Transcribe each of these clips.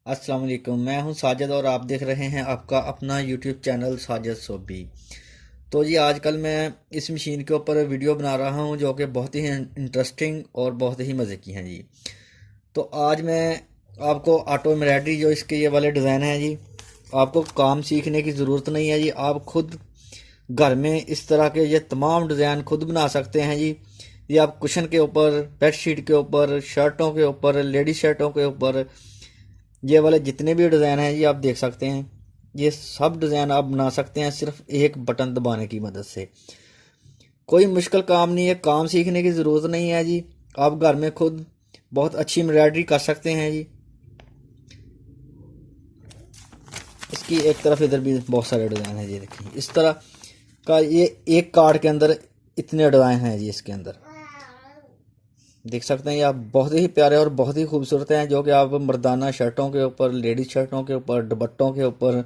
अस्सलाम वालेकुम। मैं हूं साजिद और आप देख रहे हैं आपका अपना यूट्यूब चैनल साजिद सोबी। तो जी आजकल मैं इस मशीन के ऊपर वीडियो बना रहा हूं जो कि बहुत ही इंटरेस्टिंग और बहुत ही मज़े की हैं जी। तो आज मैं आपको ऑटो एम्ब्रॉयडरी जो इसके ये वाले डिज़ाइन हैं जी, आपको काम सीखने की ज़रूरत नहीं है जी। आप खुद घर में इस तरह के ये तमाम डिज़ाइन खुद बना सकते हैं जी। ये आप कुशन के ऊपर, बेड शीट के ऊपर, शर्टों के ऊपर, लेडीज शर्टों के ऊपर, ये वाले जितने भी डिज़ाइन हैं ये आप देख सकते हैं। ये सब डिज़ाइन आप बना सकते हैं सिर्फ एक बटन दबाने की मदद से। कोई मुश्किल काम नहीं है, काम सीखने की ज़रूरत नहीं है जी। आप घर में खुद बहुत अच्छी एम्ब्रॉयडरी कर सकते हैं जी। इसकी एक तरफ इधर भी बहुत सारे डिज़ाइन हैं जी। देखिए इस तरह का ये एक कार्ड के अंदर इतने डिज़ाइन हैं जी। इसके अंदर देख सकते हैं ये आप बहुत ही प्यारे और बहुत ही खूबसूरत हैं, जो कि आप मर्दाना शर्टों के ऊपर, लेडीज शर्टों के ऊपर, दुपट्टों के ऊपर,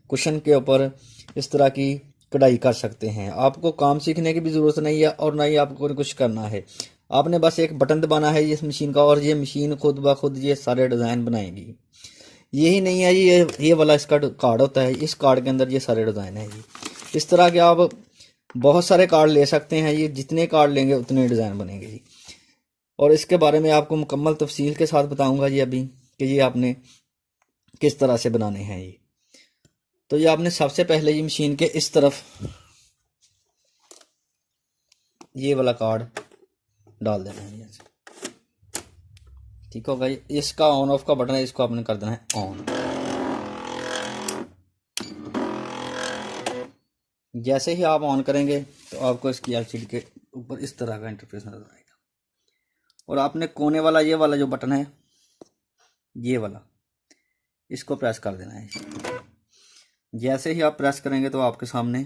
कुशन के ऊपर इस तरह की कढ़ाई कर सकते हैं। आपको काम सीखने की भी ज़रूरत नहीं है और ना ही आपको कुछ करना है। आपने बस एक बटन दबाना है इस मशीन का और ये मशीन खुद ब खुद ये सारे डिज़ाइन बनाएगी। यही नहीं है जी, ये वाला इसका कार्ड होता है। इस कार्ड के अंदर ये सारे डिज़ाइन हैं जी। इस तरह के आप बहुत सारे कार्ड ले सकते हैं। ये जितने कार्ड लेंगे उतने डिज़ाइन बनेंगे जी। और इसके बारे में आपको मुकम्मल तफसील के साथ बताऊंगा जी अभी कि ये आपने किस तरह से बनाने हैं ये। तो ये आपने सबसे पहले ये मशीन के इस तरफ ये वाला कार्ड डाल देना है ऐसे। ठीक होगा। ये इसका ऑन ऑफ का बटन है, इसको आपने कर देना है ऑन। जैसे ही आप ऑन करेंगे तो आपको इसकी एलसीडी के ऊपर इस तरह का इंटरफेस नजर आएगा। और आपने कोने वाला ये वाला जो बटन है, ये वाला, इसको प्रेस कर देना है। जैसे ही आप प्रेस करेंगे तो आपके सामने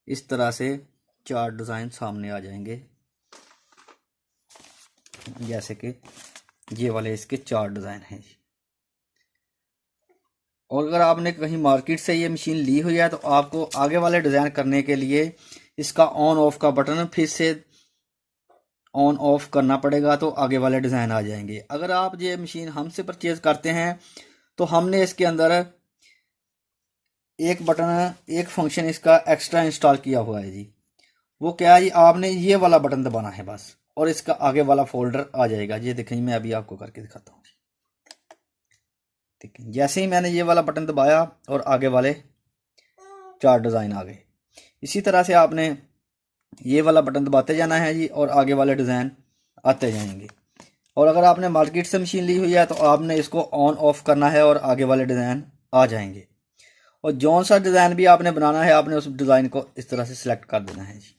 इस तरह से चार डिज़ाइन सामने आ जाएंगे। जैसे कि ये वाले इसके चार डिज़ाइन हैं। और अगर आपने कहीं मार्केट से ये मशीन ली हुई है तो आपको आगे वाले डिज़ाइन करने के लिए इसका ऑन ऑफ का बटन फिर से ऑन ऑफ करना पड़ेगा, तो आगे वाले डिज़ाइन आ जाएंगे। अगर आप ये मशीन हमसे परचेज करते हैं तो हमने इसके अंदर एक बटन, एक फंक्शन इसका एक्स्ट्रा इंस्टॉल किया हुआ है जी। वो क्या है जी, आपने ये वाला बटन दबाना है बस और इसका आगे वाला फोल्डर आ जाएगा। ये देखें, मैं अभी आपको करके दिखाता हूँ। ठीक है, जैसे ही मैंने ये वाला बटन दबाया और आगे वाले चार डिज़ाइन आ गए। इसी तरह से आपने ये वाला बटन दबाते जाना है जी और आगे वाले डिज़ाइन आते जाएंगे। और अगर आपने मार्केट से मशीन ली हुई है तो आपने इसको ऑन ऑफ करना है और आगे वाले डिज़ाइन आ जाएंगे। और जौन सा डिज़ाइन भी आपने बनाना है आपने उस डिज़ाइन को इस तरह से सिलेक्ट कर देना है जी।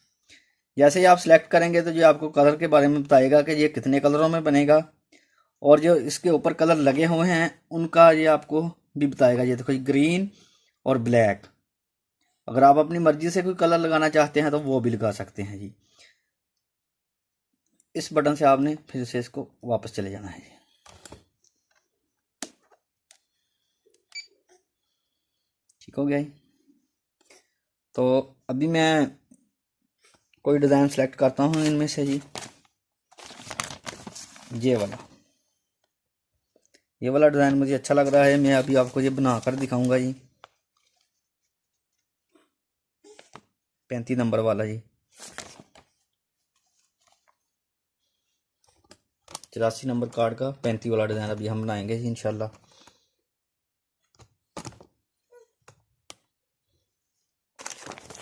जैसे ही आप सिलेक्ट करेंगे तो ये आपको कलर के बारे में बताएगा कि ये कितने कलरों में बनेगा। और जो इसके ऊपर कलर लगे हुए हैं उनका ये आपको भी बताएगा। ये देखो, ग्रीन और ब्लैक। अगर आप अपनी मर्जी से कोई कलर लगाना चाहते हैं तो वो भी लगा सकते हैं जी। इस बटन से आपने फिर से इसको वापस चले जाना है। ठीक हो गया जी। तो अभी मैं कोई डिज़ाइन सेलेक्ट करता हूँ इनमें से जी। ये वाला डिज़ाइन मुझे अच्छा लग रहा है। मैं अभी आपको ये बना कर दिखाऊंगा जी। 35 नंबर वाला जी, 84 नंबर कार्ड का 35 वाला डिज़ाइन अभी हम बनाएंगे जी इंशाल्लाह।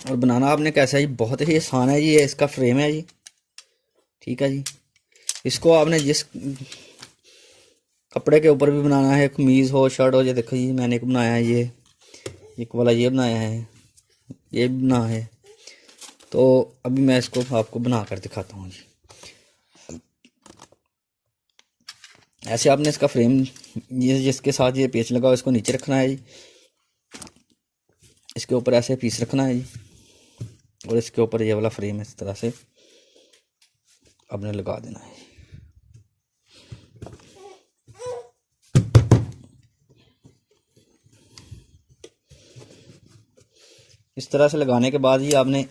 और बनाना आपने कैसा है जी, बहुत ही आसान है जी। ये इसका फ्रेम है जी। ठीक है जी, इसको आपने जिस कपड़े के ऊपर भी बनाना है, कमीज़ हो, शर्ट हो। ये देखो जी, मैंने एक बनाया है, ये एक वाला ये बनाया है, ये भी बना है। तो अभी मैं इसको आपको बना कर दिखाता हूँ जी। ऐसे आपने इसका फ्रेम, ये जिसके साथ ये पेच लगा हो, इसको नीचे रखना है जी। इसके ऊपर ऐसे पीस रखना है जी और इसके ऊपर ये वाला फ्रेम इस तरह से आपने लगा देना है। इस तरह से लगाने के बाद ही आपने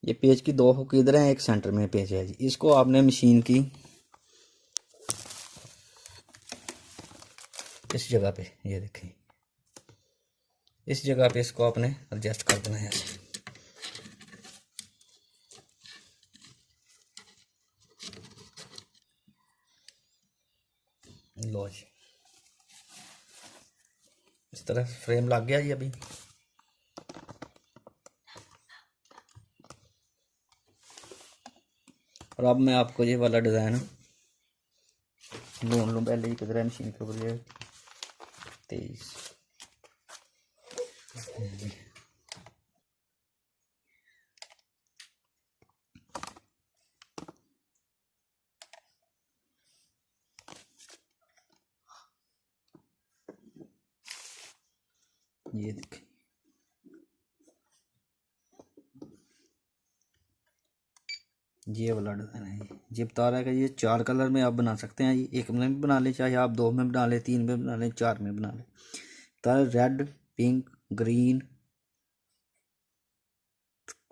ये पेज की दो हुक इधर हैं, एक सेंटर में पेज है जी। इसको आपने मशीन की इस जगह पे, ये देखें इस जगह पे इसको आपने एडजस्ट कर देना है ऐसे। लो जी, इस तरह फ्रेम लग गया जी अभी। और अब मैं आपको ये वाला डिज़ाइन ढूंढ लूँ पहले ही, किधर है मशीन के ऊपर। ये 23 ये देखें, ये वाला डिज़ाइन है। ये बता रहा है कि ये 4 कलर में आप बना सकते हैं। ये एक में भी बना लें, चाहे आप 2 में बना लें, 3 में बना लें, 4 में बना लें। बता रहा है red, pink, green,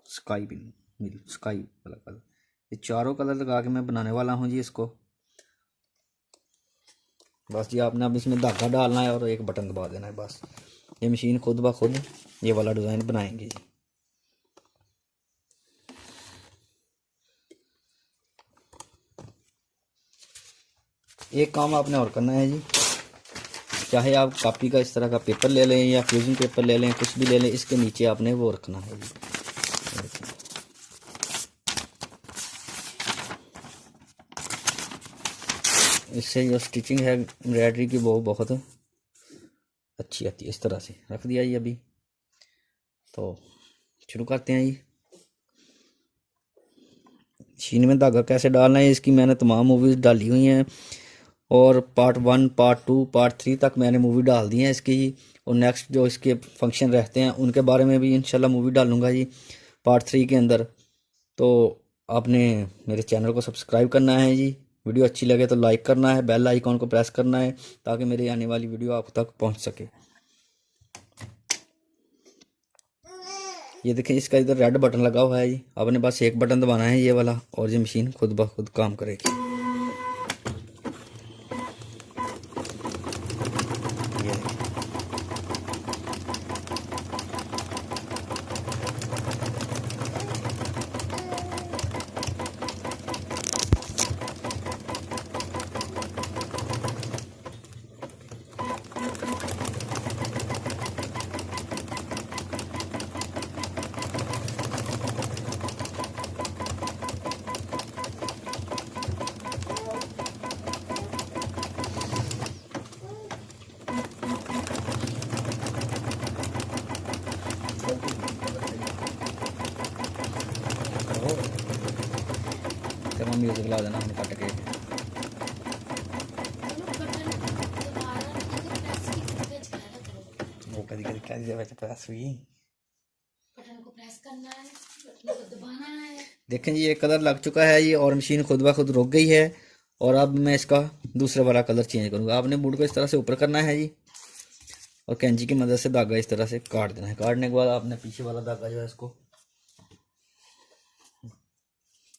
sky pink, sky वाला कलर, ये चारों कलर लगा के मैं बनाने वाला हूँ जी इसको। बस जी आपने अब इसमें धागा डालना है और एक बटन दबा देना है, बस ये मशीन खुद ब खुद ये वाला डिज़ाइन बनाएंगे जी। एक काम आपने और करना है जी, चाहे आप कॉपी का इस तरह का पेपर ले लें या फ्यूजिंग पेपर ले लें, कुछ भी ले लें, इसके नीचे आपने वो रखना है जी। इससे जो स्टिचिंग है एम्ब्रॉयडरी की वो बहुत अच्छी आती है। इस तरह से रख दिया जी। अभी तो शुरू करते हैं जी। मशीन में धागा कैसे डालना है इसकी मैंने तमाम मूवीज़ डाली हुई हैं, और पार्ट 1, पार्ट 2, पार्ट 3 तक मैंने मूवी डाल दी है इसकी जी। और नेक्स्ट जो इसके फंक्शन रहते हैं उनके बारे में भी इंशाल्लाह मूवी डालूंगा जी पार्ट 3 के अंदर। तो आपने मेरे चैनल को सब्सक्राइब करना है जी, वीडियो अच्छी लगे तो लाइक करना है, बेल आइकॉन को प्रेस करना है ताकि मेरी आने वाली वीडियो आप तक पहुंच सके। ये देखिए इसका इधर रेड बटन लगा हुआ है जी, आपने बस एक बटन दबाना है ये वाला, और ये मशीन खुद ब खुद काम करेगी। ये देखिए तेरा म्यूजिक ला देना हम कट के। वो कभी कभी क्या प्रेस हुई, बटन को प्रेस करना है, बटन को दबाना है। देखें जी ये कलर लग चुका है ये, और मशीन खुद ब खुद रुक गई है। और अब मैं इसका दूसरा वाला कलर चेंज करूँगा। आपने बूट को इस तरह से ऊपर करना है जी, और कैंची की मदद से धागा इस तरह से काट देना है। काटने के बाद आपने पीछे वाला धागा जो है इसको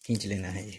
खींच लेना है जी।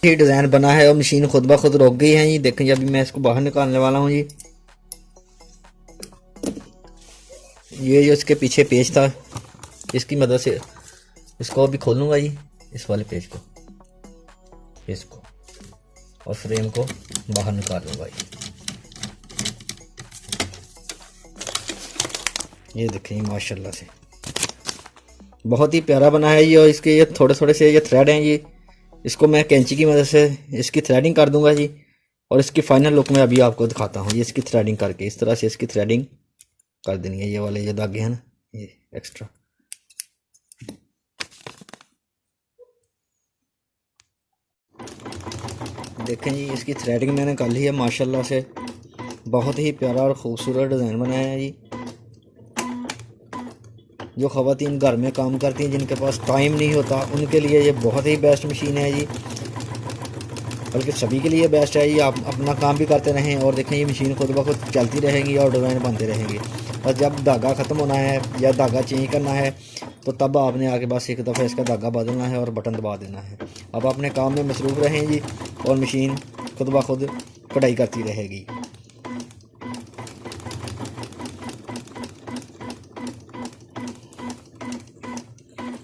ये डिज़ाइन बना है और मशीन खुद ब खुद रुक गई है जी। देखें जी, अभी मैं इसको बाहर निकालने वाला हूँ जी। ये जो इसके पीछे पेज था, इसकी मदद से इसको अभी खोलूँगा जी, इस वाले पेज को, इसको, और फ्रेम को बाहर निकाल लूँगा जी। ये देखें माशाल्लाह से बहुत ही प्यारा बना है ये। और इसके ये थोड़े थोड़े से ये थ्रेड हैं जी, इसको मैं कैंची की मदद से इसकी थ्रेडिंग कर दूंगा जी। और इसकी फाइनल लुक मैं अभी आपको दिखाता हूँ। ये इसकी थ्रेडिंग करके इस तरह से इसकी थ्रेडिंग कर देनी है। ये वाले ये धागे हैं ना, ये एक्स्ट्रा, देखें जी इसकी थ्रेडिंग मैंने कर ली है माशाल्लाह से। बहुत ही प्यारा और ख़ूबसूरत डिज़ाइन बनाया है जी। जो ख़वातीन घर में काम करती हैं, जिनके पास टाइम नहीं होता, उनके लिए ये बहुत ही बेस्ट मशीन है जी, बल्कि सभी के लिए बेस्ट है। ये आप अपना काम भी करते रहें और देखें ये मशीन खुद ब खुद चलती रहेंगी और डिज़ाइन बनते रहेंगे। बस जब धागा ख़त्म होना है या धागा चेंज करना है तो तब आपने आके बस एक दफ़ा इसका धागा बदलना है और बटन दबा देना है। अब अपने काम में मसरूफ़ रहें जी और मशीन खुद ब खुद कढ़ाई करती रहेगी।